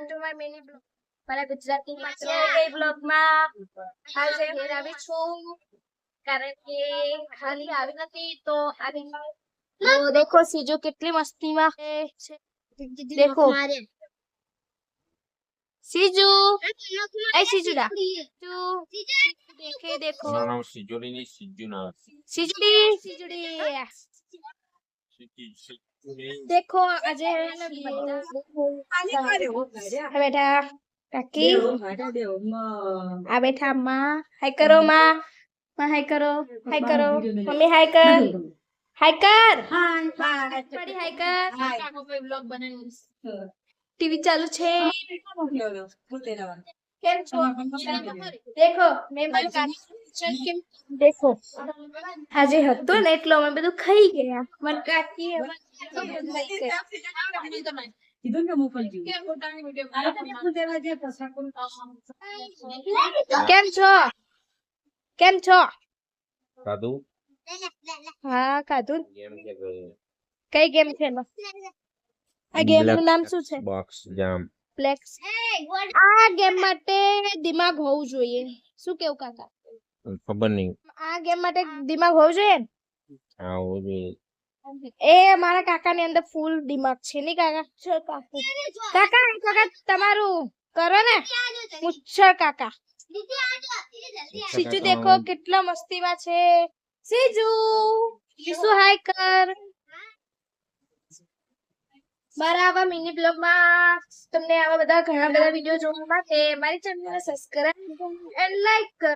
To my mini blog. મારા ગુજરાતી માત્ર એક બ્લોગમાં આજે ઘેર આવી છું કારણ કે ખાલી આવી નથી તો આવી તો દેખો સીજો કેટલી મસ્તીમાં છે દેખો સીજુ એ સીજુડા તું દેખે देखो મારું નામ સિજોરી નહીં સિજ્જુ ના સીજુડી સીજુડી देखो આજે બેટા કાકી આ બેઠા માં હાય કરો માં હાય કરો મમ્મી હાય કર બડી હાય કર બ્લોગ બનાવી ટીવી ચાલુ છે કેમ છો દેખો મહેમાન કાકી કેમ દેખો આજે હતું ને એટલે અમે બધું ખાઈ ગયા મન કાકી કેમ છો સાદું હા કાધું ગેમ કે ગયો કઈ ગેમ ખેલો આ ગેમ નું નામ શું છે બોક્સ જામ ફ્લેક્સ આ ગેમ માટે દિમાગ હોવું જોઈએ શું કેવું કાકા ખબર નહીં આ ગેમ માટે દિમાગ હોવું જોઈએ ને? આવું જોઈએ એ મારા કાકાની અંદર ફૂલ દિમાગ છે ની કાકા કાકા તમારું કરો ને મુચ્છર કાકા સીજુ દેખો કેટલા મસ્તીમાં છે સીજુ શું હાય કર મારા આવા મિની બ્લોગ માં તમને આવા બધા ઘણા બધા વિડીયો જોવા માટે મારી ચેનલને સબસ્ક્રાઇબ એન્ડ લાઈક કરો